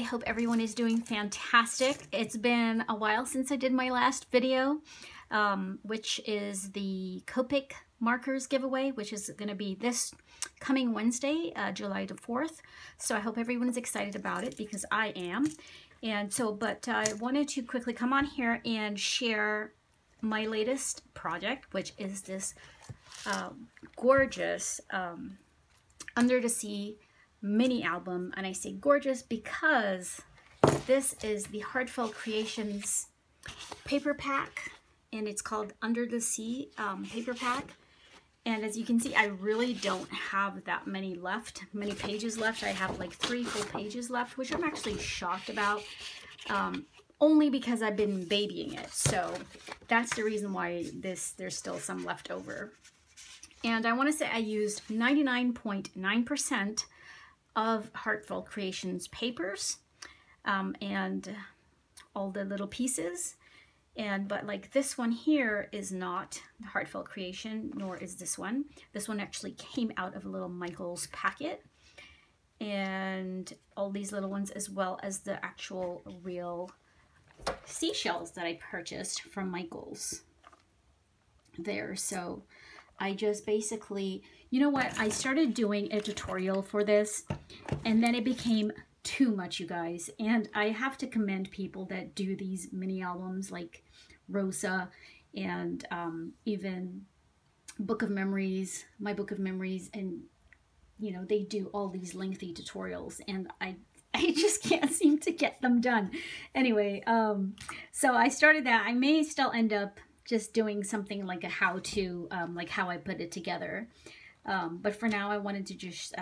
I hope everyone is doing fantastic. It's been a while since I did my last video, which is the Copic markers giveaway, which is going to be this coming Wednesday, July the 4th. So I hope everyone is excited about it, because I am. And so, but I wanted to quickly come on here and share my latest project, which is this gorgeous Under the Sea mini album. And I say gorgeous because this is the Heartfelt Creations paper pack, and it's called Under the Sea paper pack. And as you can see, I really don't have that many pages left. I have like 3 full pages left, which I'm actually shocked about, only because I've been babying it. So that's the reason why there's still some left over. And I want to say I used 99.9% of Heartfelt Creations papers and all the little pieces. But like this one here is not the Heartfelt Creation, nor is this one. This one actually came out of a little Michael's packet, and all these little ones, as well as the actual real seashells that I purchased from Michael's there. So I just basically, you know what, I started doing a tutorial for this, and then it became too much, you guys. And I have to commend people that do these mini albums, like Rosa and even Book of Memories, My Book of Memories, and you know, they do all these lengthy tutorials, and I just can't seem to get them done. Anyway, so I started that. I may still end up just doing something like a how-to, like how I put it together. But for now, I wanted to just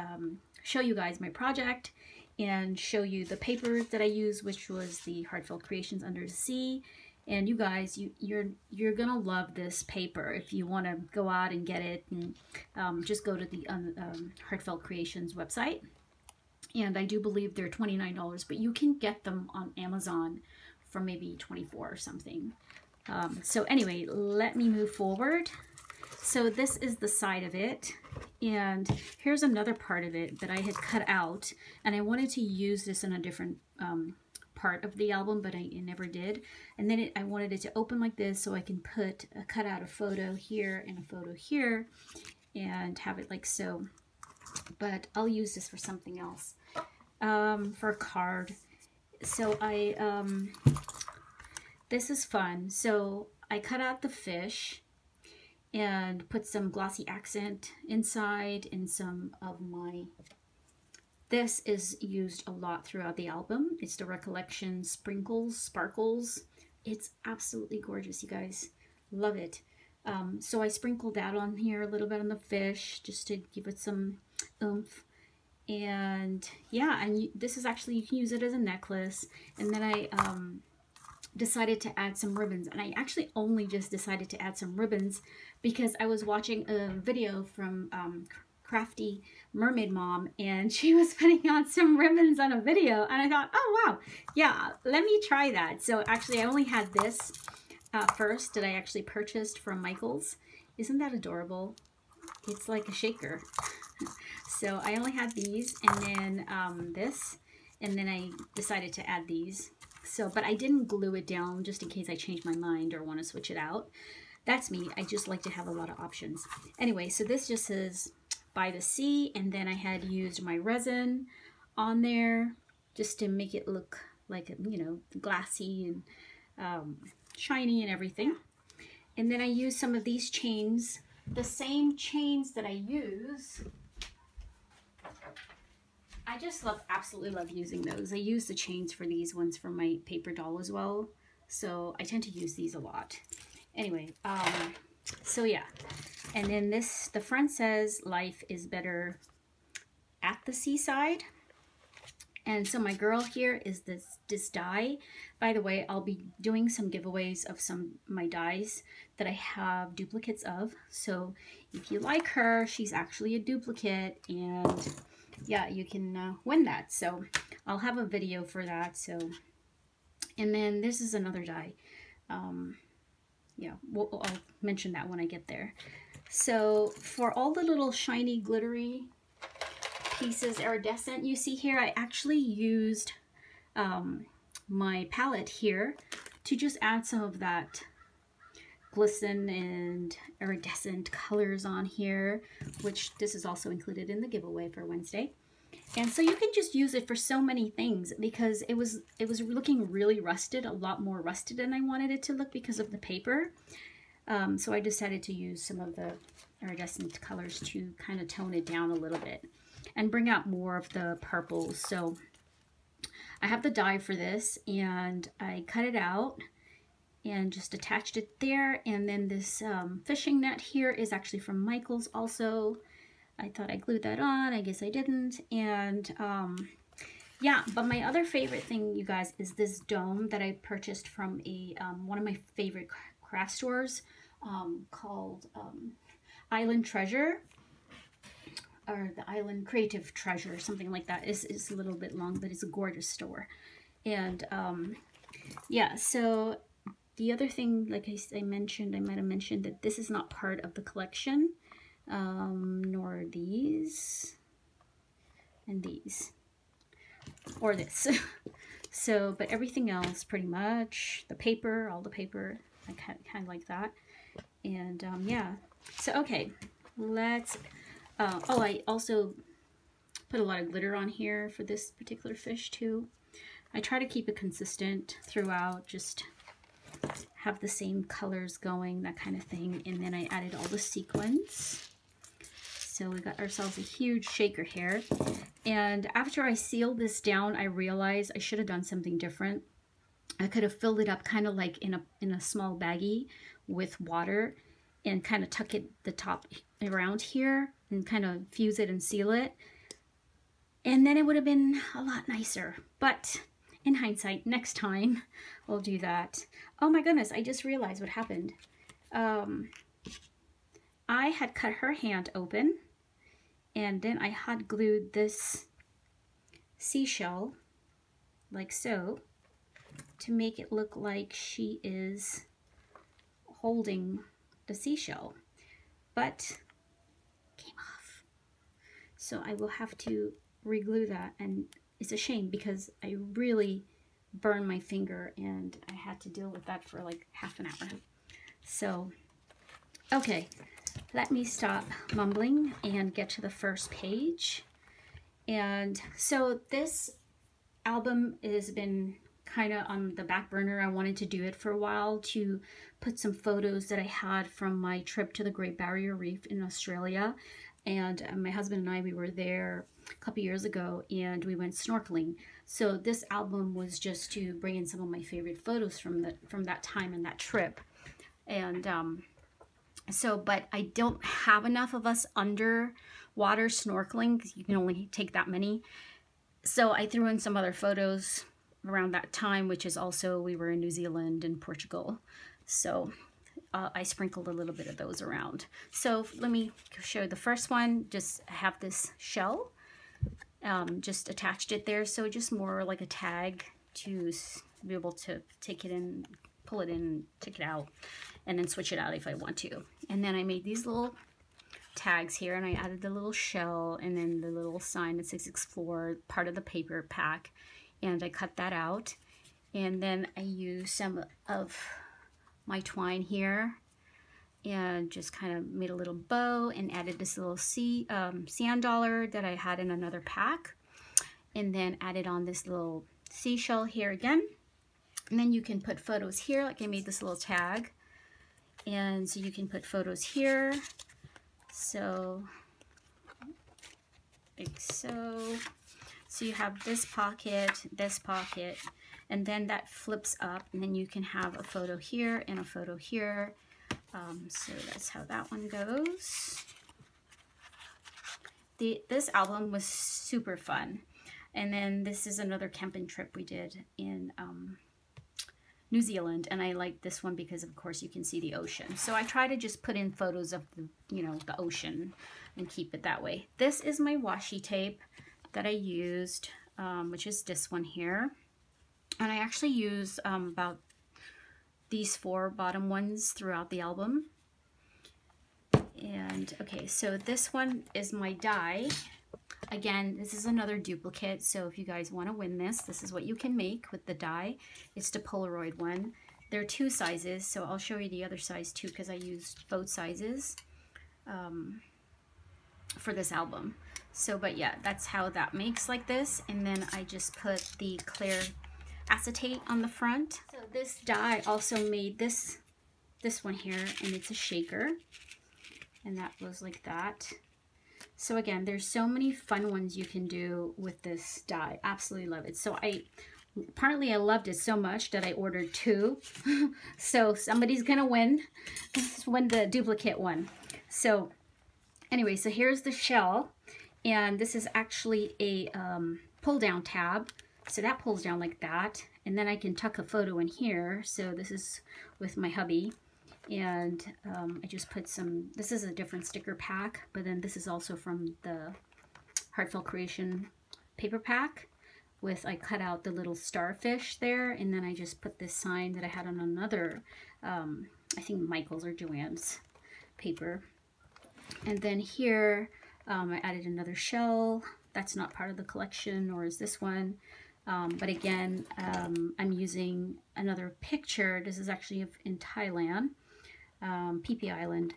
show you guys my project and show you the papers that I use, which was the Heartfelt Creations Under the Sea. And you guys, you're gonna love this paper. If you want to go out and get it, and just go to the Heartfelt Creations website. And I do believe they're $29, but you can get them on Amazon for maybe $24 or something. So anyway, let me move forward. So this is the side of it, and here's another part of it that I had cut out, and I wanted to use this in a different part of the album, but I never did. And then I wanted it to open like this, so I can cut out a photo here and a photo here and have it like so. But I'll use this for something else, for a card. So this is fun. So I cut out the fish and put some glossy accent inside, and some of my, this is used a lot throughout the album. It's the Recollection Sparkles. It's absolutely gorgeous, you guys. Love it. So I sprinkled that on here a little bit on the fish, just to give it some oomph. And yeah, and this is actually, you can use it as a necklace. And then I decided to add some ribbons, and I actually only just decided to add some ribbons because I was watching a video from Crafty Mermaid Mom, and she was putting on some ribbons on a video, and I thought, oh wow, yeah, let me try that. So actually I only had this first that I actually purchased from Michael's. Isn't that adorable? It's like a shaker. So I only had these, and then this, and then I decided to add these. So, but I didn't glue it down just in case I change my mind or want to switch it out. That's me. I just like to have a lot of options. Anyway, so this just says By the Sea, and then I had used my resin on there just to make it look like, you know, glassy and shiny and everything. And then I used some of these chains, the same chains that I use. I just absolutely love using those. I use the chains for these ones for my paper doll as well, so I tend to use these a lot. Anyway, so yeah, and then the front says life is better at the seaside. And so my girl here is this die. By the way, I'll be doing some giveaways of my dies that I have duplicates of. So if you like her, she's actually a duplicate, and yeah, you can win that. So I'll have a video for that. So, and then this is another die. Yeah, I'll mention that when I get there. So for all the little shiny glittery pieces, iridescent, you see here, I actually used my palette here to just add some of that glisten and iridescent colors on here, which this is also included in the giveaway for Wednesday. And so you can just use it for so many things, because it was looking really rusted, a lot more rusted than I wanted it to look because of the paper. So I decided to use some of the iridescent colors to kind of tone it down a little bit and bring out more of the purples. So I have the die for this, and I cut it out and just attached it there. And then this fishing net here is actually from Michael's also. I thought I glued that on, I guess I didn't. And yeah, but my other favorite thing, you guys, is this dome that I purchased from a one of my favorite craft stores called Island Treasure, or the Island Creative Treasure, something like that. It's a little bit long, but it's a gorgeous store. And yeah, so the other thing, like I mentioned, I might have mentioned that this is not part of the collection, nor these, and these, or this. So, but everything else, pretty much, the paper, all the paper, I kind of like that. And yeah, so okay, let's, oh, I also put a lot of glitter on here for this particular fish too. I try to keep it consistent throughout, just have the same colors going, that kind of thing. And then I added all the sequins. So we got ourselves a huge shaker here. And after I sealed this down, I realized I should have done something different. I could have filled it up kind of like in a small baggie with water and kind of tuck it the top around here and kind of fuse it and seal it. And then it would have been a lot nicer. But in hindsight, next time we'll do that. Oh my goodness, I just realized what happened. I had cut her hand open, and then I hot glued this seashell like so to make it look like she is holding the seashell, but came off. So I will have to re-glue that, and it's a shame because I really burned my finger and I had to deal with that for like half an hour. So, okay, let me stop mumbling and get to the first page. And so this album has been kind of on the back burner. I wanted to do it for a while to put some photos that I had from my trip to the Great Barrier Reef in Australia. And my husband and I, we were there a couple years ago and we went snorkeling. So this album was just to bring in some of my favorite photos from that time and that trip. And so, but I don't have enough of us underwater snorkeling because you can only take that many. So I threw in some other photos around that time, which is also, we were in New Zealand and Portugal. So I sprinkled a little bit of those around. So let me show the first one. Just have this shell, just attached it there. So just more like a tag to be able to take it in, pull it in, take it out, and then switch it out if I want to. And then I made these little tags here, and I added the little shell and then the little sign that says Explore, part of the paper pack, and I cut that out. And then I used some of my twine here and just kind of made a little bow and added this little sand dollar that I had in another pack, and then added on this little seashell here again. And then you can put photos here, like I made this little tag, and so you can put photos here. So like so you have this pocket, and then that flips up, and then you can have a photo here and a photo here. So that's how that one goes. This album was super fun. And then this is another camping trip we did in New Zealand, and I like this one because of course you can see the ocean. So I try to just put in photos of the, the ocean and keep it that way. This is my washi tape that I used, which is this one here. And I actually use about these 4 bottom ones throughout the album. And okay, so this one is my die. again, this is another duplicate, so if you guys want to win this, this is what you can make with the die. It's the Polaroid one. There are two sizes, so I'll show you the other size too, because I used both sizes for this album. So, but yeah, that's how that makes like this. And then I just put the clear acetate on the front. So this die also made this one here, and it's a shaker, and that was like that. So again, there's so many fun ones you can do with this die. Absolutely love it. So apparently I loved it so much that I ordered two. So somebody's gonna win the duplicate one. So anyway, so here's the shell, and this is actually a pull down tab. So that pulls down like that, and then I can tuck a photo in here. So this is with my hubby, and I just put some, this is a different sticker pack, but then this is also from the Heartfelt Creation paper pack with, I cut out the little starfish there, and then I just put this sign that I had on another, I think Michael's or Joanne's paper. And then here, I added another shell. That's not part of the collection, nor is this one. But again, I'm using another picture. This is actually in Thailand, Phi Phi Island.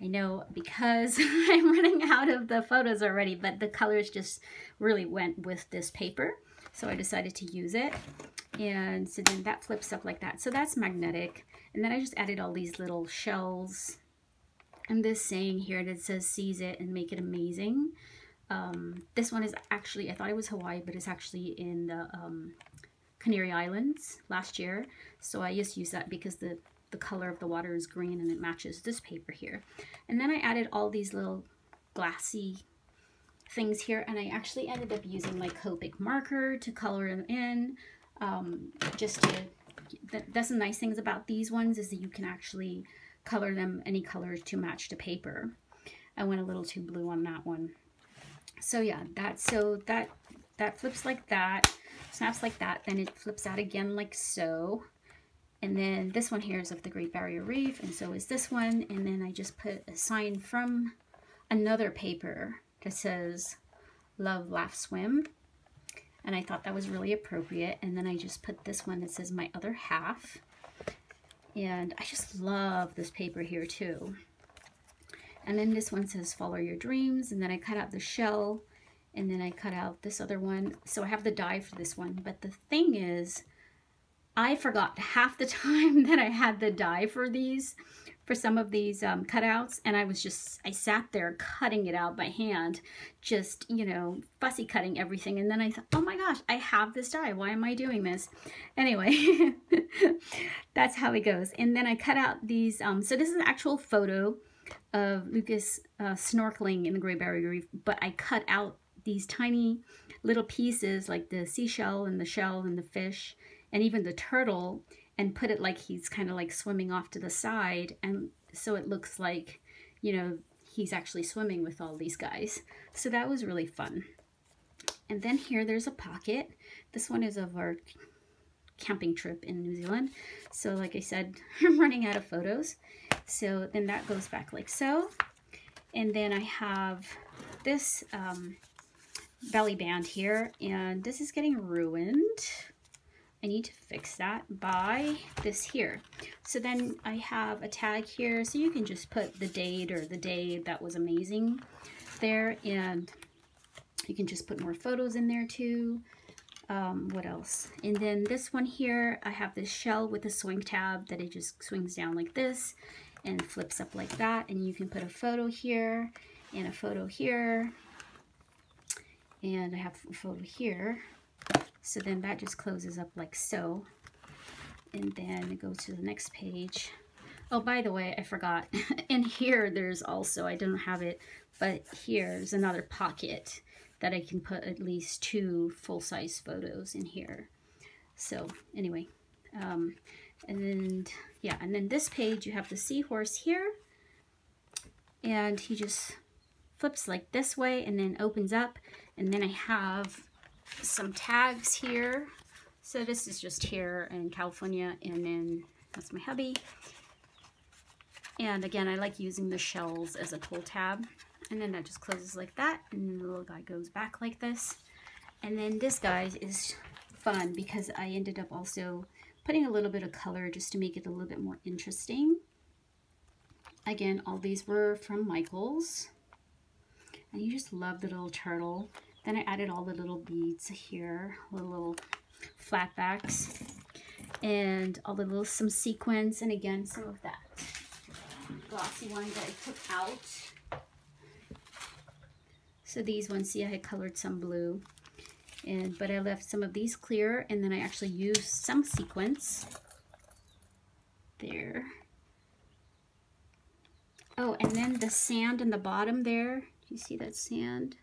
I know because I'm running out of the photos already, but the colors just really went with this paper. So I decided to use it. And so then that flips up like that. So that's magnetic. And then I just added all these little shells. And this saying here that says, "Seize it and make it amazing." This one is actually, I thought it was Hawaii, but it's actually in the Canary Islands last year. So I just use that because the color of the water is green and it matches this paper here. And then I added all these little glassy things here, and I actually ended up using my Copic marker to color them in. That's the nice things about these ones, is that you can actually color them any colors to match the paper. I went a little too blue on that one. So yeah, that flips like that, snaps like that, then it flips out again like so. And then this one here is of the Great Barrier Reef, and so is this one. And then I just put a sign from another paper that says "Love, Laugh, Swim." And I thought that was really appropriate. And then I just put this one that says "My Other Half." And I just love this paper here too. And then this one says "Follow Your Dreams." And then I cut out the shell, and then I cut out this other one. So I have the die for this one. But the thing is, I forgot half the time that I had the die for some of these cutouts. And I sat there cutting it out by hand, just, you know, fussy cutting everything. And then I thought, oh my gosh, I have this die. Why am I doing this? Anyway, that's how it goes. And then I cut out these, so this is an actual photo of Lucas snorkeling in the Great Barrier Reef, but I cut out these tiny little pieces like the seashell and the shell and the fish and even the turtle, and put it like he's kind of like swimming off to the side, and so it looks like, you know, he's actually swimming with all these guys. So that was really fun. And then here there's a pocket. This one is of our camping trip in New Zealand. So like I said, I'm running out of photos. So then that goes back like so. And then I have this belly band here, and this is getting ruined. I need to fix that by this here. So then I have a tag here, so you can just put the date or the day that was amazing there, and you can just put more photos in there too. What else? And then this one here, I have this shell with a swing tab that it just swings down like this and flips up like that, and you can put a photo here and a photo here, and I have a photo here. So then that just closes up like so, and then it goes to the next page. Oh, by the way, I forgot. In here, there's also, I don't have it, but here's another pocket that I can put at least 2 full-size photos in here. So anyway, and then, yeah, and then this page, you have the seahorse here, and he just flips like this way and then opens up, and then I have some tags here. So this is just here in California, and then that's my hubby. And again, I like using the shells as a pull tab. And then that just closes like that, and then the little guy goes back like this. And then this, guys, is fun because I ended up also putting a little bit of color just to make it a little bit more interesting. Again, all these were from Michaels. And you just love the little turtle. Then I added all the little beads here, the little flat backs, and all the little, some sequins, and again, some of that glossy one that I took out. So these ones, see, I had colored some blue, but I left some of these clear, and then I actually used some sequins there. Oh, and then the sand in the bottom there, you see that sand?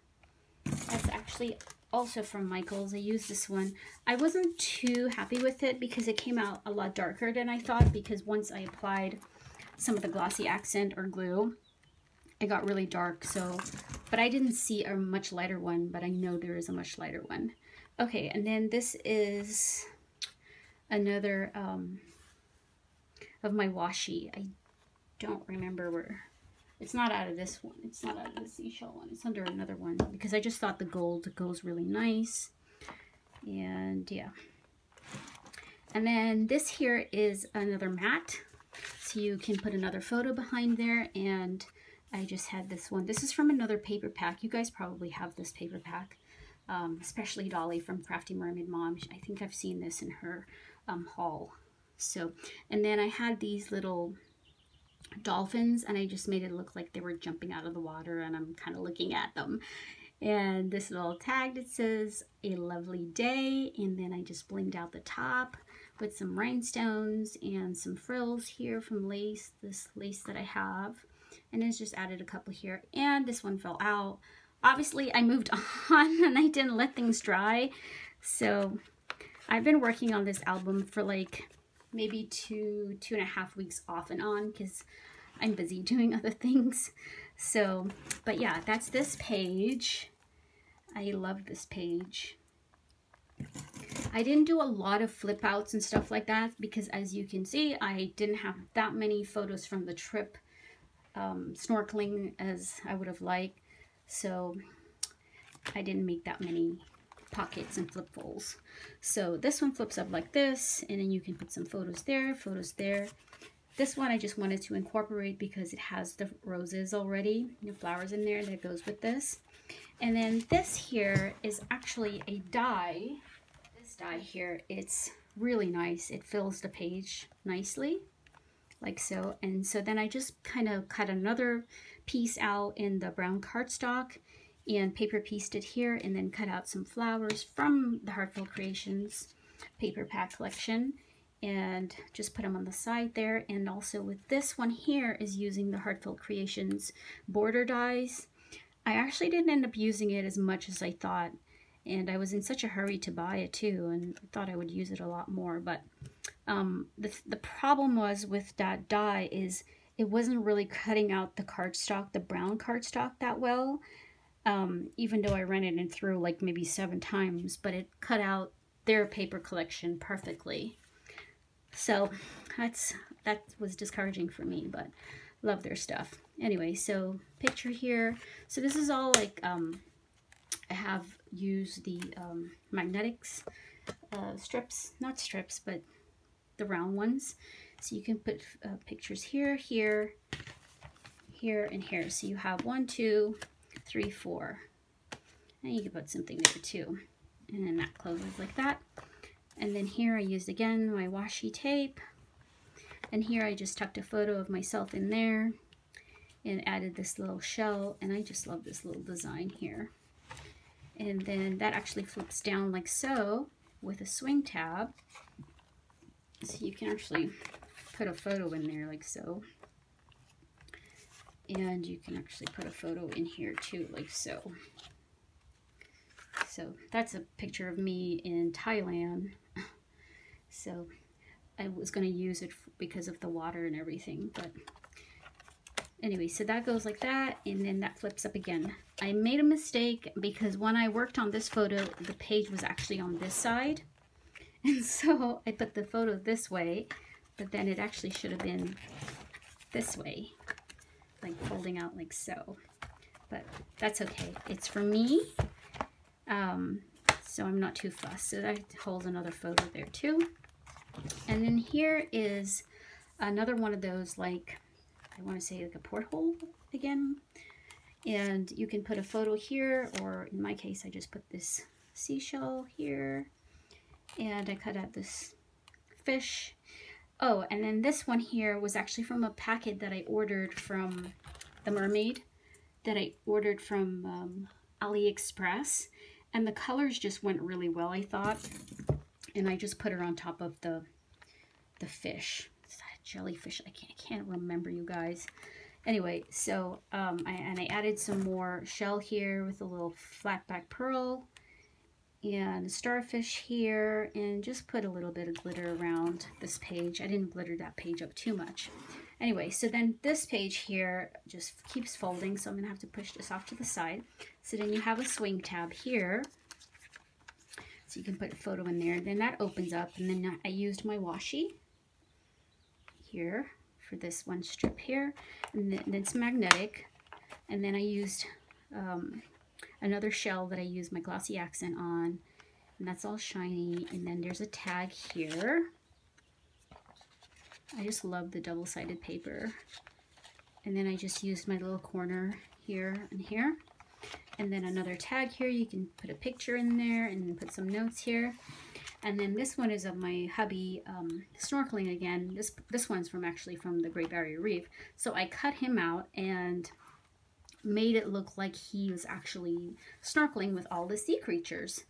That's actually also from Michaels. I used this one. I wasn't too happy with it because it came out a lot darker than I thought, because once I applied some of the glossy accent or glue, it got really dark. So, but I didn't see a much lighter one, but I know there is a much lighter one. Okay, and then this is another of my washi. I don't remember where. It's not out of this one. It's not out of the seashell one. It's under another one because I just thought the gold goes really nice. And yeah. And then this here is another mat. So you can put another photo behind there. And I just had this one. This is from another paper pack. You guys probably have this paper pack. Especially Dolly from Crafty Mermaid Mom. I think I've seen this in her haul. So, and then I had these little dolphins, and I just made it look like they were jumping out of the water, and I'm kind of looking at them. And this little tag that says "A lovely day," and then I just blinged out the top with some rhinestones and some frills here from lace, this lace that I have, and it's just added a couple here. And this one fell out. Obviously I moved on and I didn't let things dry, so I've been working on this album for like maybe 2.5 weeks off and on because I'm busy doing other things. So, but yeah, that's this page. I love this page. I didn't do a lot of flip outs and stuff like that because, as you can see, I didn't have that many photos from the trip snorkeling as I would have liked. So I didn't make that many pockets and flip folds. So this one flips up like this, and then you can put some photos there, photos there. This one I just wanted to incorporate because it has the roses already, the flowers in there that goes with this. And then this here is actually a die. This die here, it's really nice. It fills the page nicely, like so. And so then I just kind of cut another piece out in the brown cardstock and paper pieced it here, and then cut out some flowers from the Heartfelt Creations paper pack collection and just put them on the side there. And also with this one here is using the Heartfelt Creations border dies. I actually didn't end up using it as much as I thought, and I was in such a hurry to buy it too, and I thought I would use it a lot more. But the problem was with that die is it wasn't really cutting out the cardstock, the brown cardstock, that well. Even though I ran it in through like maybe 7 times, but it cut out their paper collection perfectly. So that was discouraging for me, but love their stuff. Anyway, so picture here. So this is all like, I have used the magnetics strips, not strips, but the round ones. So you can put pictures here, here, here, and here. So you have 1, 2, 3, 4, and you can put something there too, and then that closes like that. And then here I used again my washi tape, and here I just tucked a photo of myself in there and added this little shell, and I just love this little design here. And then that actually flips down like so with a swing tab, so you can actually put a photo in there like so. And you can actually put a photo in here too, like so. So that's a picture of me in Thailand. So I was going to use it because of the water and everything. But anyway, so that goes like that, and then that flips up again. I made a mistake because when I worked on this photo, the page was actually on this side. And so I put the photo this way, but then it actually should have been this way, like folding out like so. but that's okay. It's for me, so I'm not too fussed. So that holds another photo there too. And then here is another one of those, like, I want to say like a porthole again. And you can put a photo here, or in my case, I just put this seashell here. And I cut out this fish. Oh, and then this one here was actually from a packet that I ordered from the mermaid that I ordered from AliExpress. And the colors just went really well, I thought. And I just put her on top of the fish. It's that jellyfish. I can't remember, you guys. Anyway, so I added some more shell here with a little flat back pearl and a starfish here, and just put a little bit of glitter around this page. I didn't glitter that page up too much. Anyway, so then this page here just keeps folding, so I'm gonna have to push this off to the side. So then you have a swing tab here, so you can put a photo in there. Then that opens up, and then I used my washi here for this one strip here, and then it's magnetic. And then I used another shell that I used my glossy accent on, and that's all shiny. And then there's a tag here. I just love the double-sided paper. And then I just used my little corner here and here. And then another tag here. You can put a picture in there and then put some notes here. And then this one is of my hubby snorkeling again. This one's actually from the Great Barrier Reef. So I cut him out and made it look like he was actually snorkeling with all the sea creatures.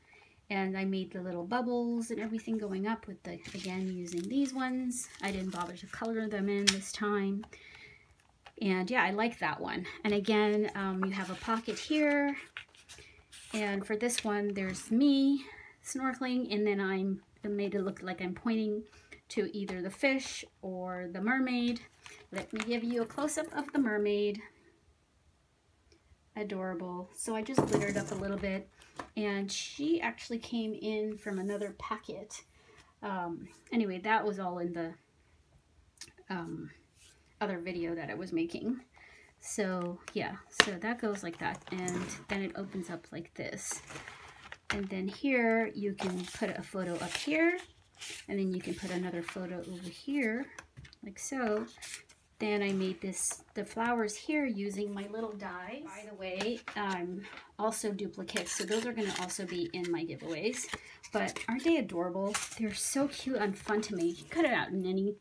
And I made the little bubbles and everything going up with the, again, using these ones. I didn't bother to color them in this time. And yeah, I like that one. And again, you have a pocket here. And for this one, there's me snorkeling, and then I made it look like I'm pointing to either the fish or the mermaid. Let me give you a close-up of the mermaid. Adorable. So I just glittered up a little bit, and she actually came in from another packet. Anyway, that was all in the other video that I was making. So yeah, so that goes like that, and then it opens up like this. And then here you can put a photo up here, and then you can put another photo over here, like so. Then I made the flowers here using my little dies. By the way, also duplicates, so those are going to also be in my giveaways. But aren't they adorable? They're so cute and fun to make. You cut it out in any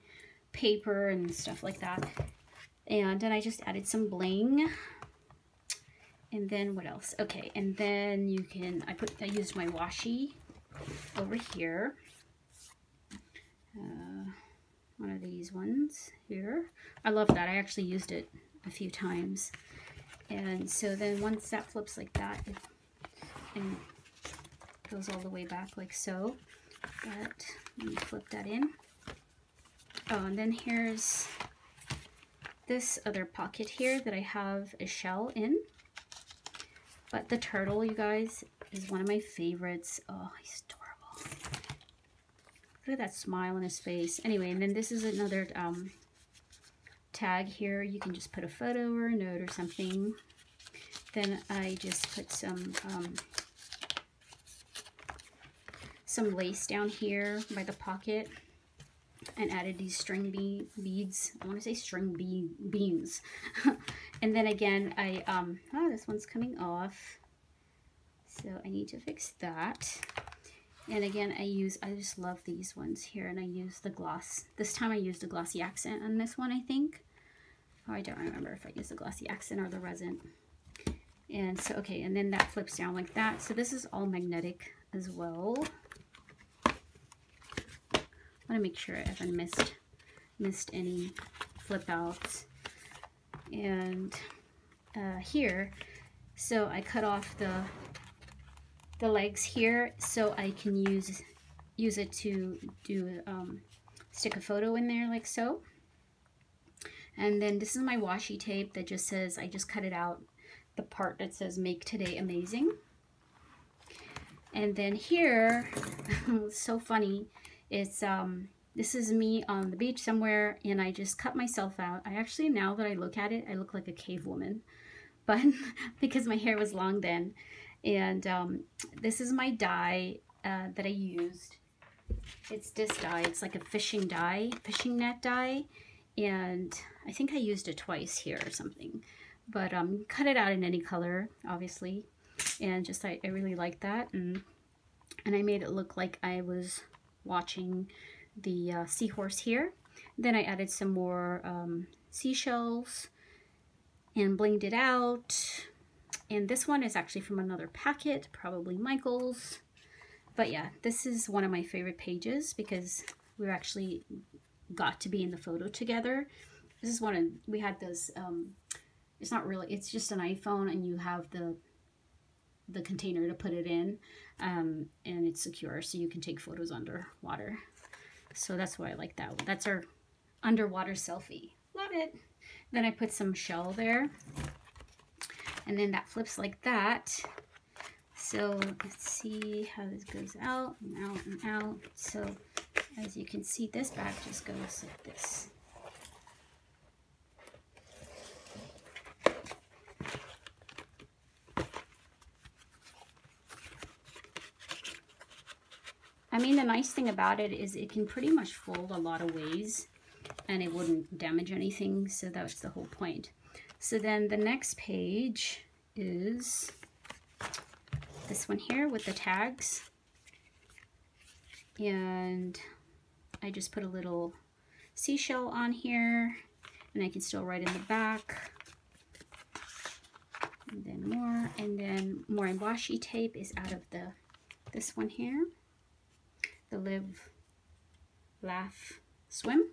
paper and stuff like that. And then I just added some bling. And then what else? Okay, and then you can, I used my washi over here. One of these ones here. I love that. I actually used it a few times. And so then once that flips like that, it goes all the way back like so. But let me flip that in. Oh, and then here's this other pocket here that I have a shell in. But the turtle, you guys, is one of my favorites. Oh, he's adorable. Look at that smile on his face. Anyway, and then this is another tag here. You can just put a photo or a note or something. Then I just put some lace down here by the pocket and added these string beads. I want to say string beans. And then again, oh, this one's coming off. So I need to fix that. And again, I just love these ones here, and I use the gloss. This time I used a glossy accent on this one, I think. Oh, I don't remember if I used the glossy accent or the resin. And so, okay, and then that flips down like that. So this is all magnetic as well. I want to make sure I haven't missed any flip outs. And here, so I cut off the legs here, so I can use it to stick a photo in there like so. And then this is my washi tape that just says, I just cut it out, the part that says "Make Today Amazing." And then here, it's so funny, it's this is me on the beach somewhere, and I just cut myself out. I actually, now that I look at it, I look like a cave woman. bun because my hair was long then. And this is my dye that I used. It's this dye. It's like a fishing dye, fishing net dye. And I think I used it twice here or something. But cut it out in any color, obviously. And just I really like that. And I made it look like I was watching the seahorse here. Then I added some more seashells and blinged it out. And this one is actually from another packet, probably Michael's. But yeah, this is one of my favorite pages because we actually got to be in the photo together. This is one of, we had this, it's not really, it's just an iPhone and you have the container to put it in, and it's secure so you can take photos underwater. So that's why I like that one. That's our underwater selfie. Love it. Then I put some shell there. And then that flips like that. So let's see how this goes out and out and out. So as you can see, this back just goes like this. I mean, the nice thing about it is it can pretty much fold a lot of ways and it wouldn't damage anything. So that's the whole point. So then the next page is this one here with the tags. And I just put a little seashell on here and I can still write in the back. And then more embossy tape is out of this one here. The Live, Laugh, Swim.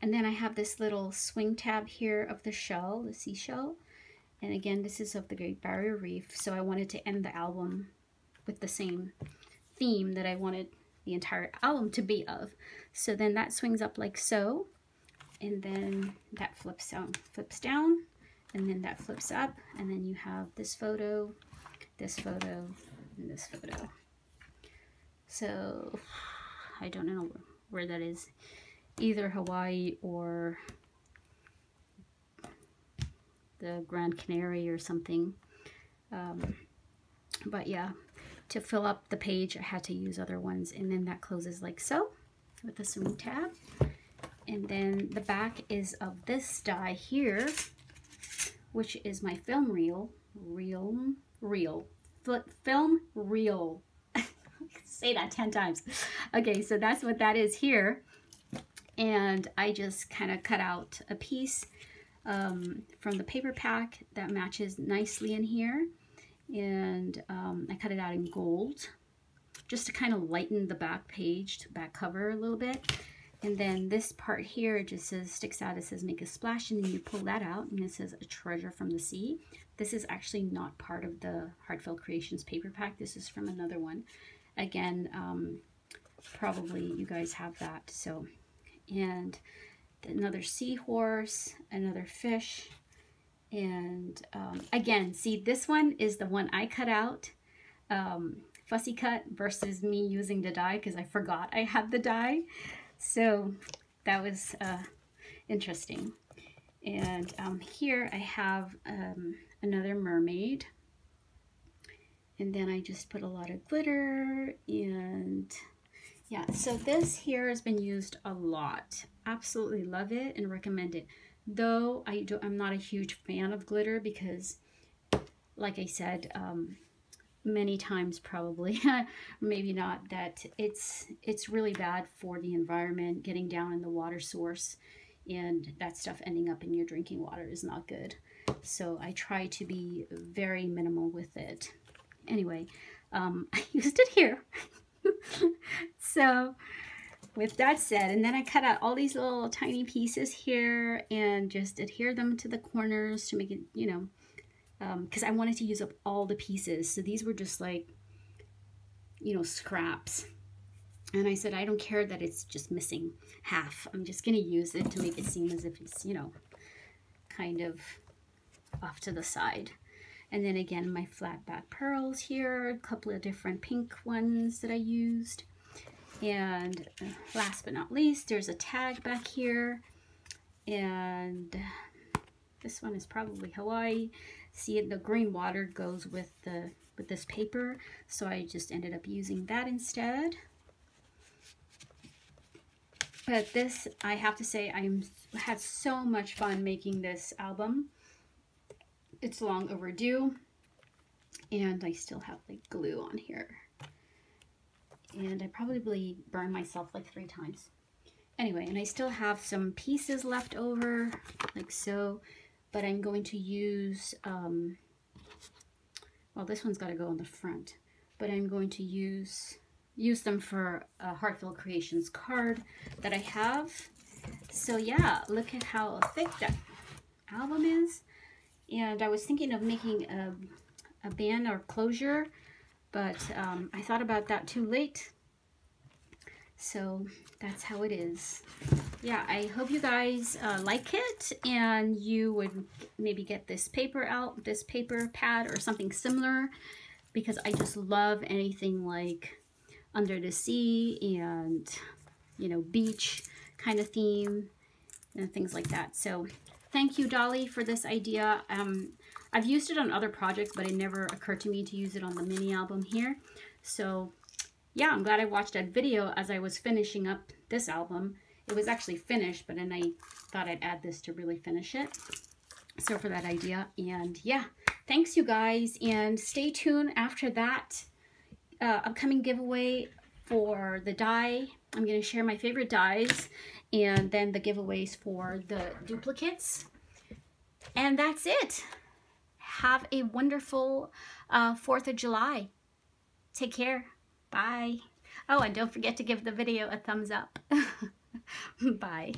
And then I have this little swing tab here of the shell, the seashell. And again, this is of the Great Barrier Reef. So I wanted to end the album with the same theme that I wanted the entire album to be of. So then that swings up like so. And then that flips down. And then that flips up. And then you have this photo, and this photo. So I don't know where that is. Either Hawaii or the Grand Canary or something. But yeah, to fill up the page, I had to use other ones. And then that closes like so with the swing tab. And then the back is of this die here, which is my film reel. Film reel. Say that 10 times. Okay, so that's what that is here. And I just kind of cut out a piece from the paper pack that matches nicely in here. And I cut it out in gold just to kind of lighten the back page, back cover a little bit. And then this part here just says, sticks out, it says make a splash, and then you pull that out and it says a treasure from the sea. This is actually not part of the Heartfelt Creations paper pack. This is from another one. Again, probably you guys have that. So, and another seahorse, another fish, and again, see, this one is the one I cut out, fussy cut, versus me using the die because I forgot I had the die. So that was interesting. And here I have another mermaid. And then I just put a lot of glitter, and yeah, so this here has been used a lot. Absolutely love it and recommend it. Though I'm not a huge fan of glitter because, like I said, many times probably, maybe not, that it's really bad for the environment, getting down in the water source, and that stuff ending up in your drinking water is not good. So I try to be very minimal with it. Anyway, I used it here. So with that said, and then I cut out all these little tiny pieces here and just adhere them to the corners to make it, you know, because I wanted to use up all the pieces. So these were just like, you know, scraps. And I said, I don't care that it's just missing half. I'm just going to use it to make it seem as if it's, you know, kind of off to the side. And then again, my flat back pearls here, a couple of different pink ones that I used. And last but not least, there's a tag back here. And This one is probably Hawaii. See, the green water goes with this paper, so I just ended up using that instead. But this, I have to say, I had so much fun making this album. It's long overdue, and I still have like glue on here. And I probably burned myself like 3 times. Anyway, and I still have some pieces left over, like so, but I'm going to use, well, this one's got to go on the front, but I'm going to use them for a Heartfelt Creations card that I have. So yeah, look at how thick that album is. And I was thinking of making a band or closure, but I thought about that too late. So that's how it is. Yeah, I hope you guys like it, and you would maybe get this paper out, this paper pad or something similar, because I just love anything like under the sea and, you know, beach kind of theme and things like that. So thank you, Dolly, for this idea. I've used it on other projects, but it never occurred to me to use it on the mini album here. So yeah, I'm glad I watched that video as I was finishing up this album. It was actually finished, but then I thought I'd add this to really finish it. So for that idea, and yeah, thanks you guys, and stay tuned after that upcoming giveaway for the die. I'm going to share my favorite dies, and then the giveaways for the duplicates. And that's it. Have a wonderful 4th of July. Take care. Bye. Oh, and don't forget to give the video a thumbs up. Bye.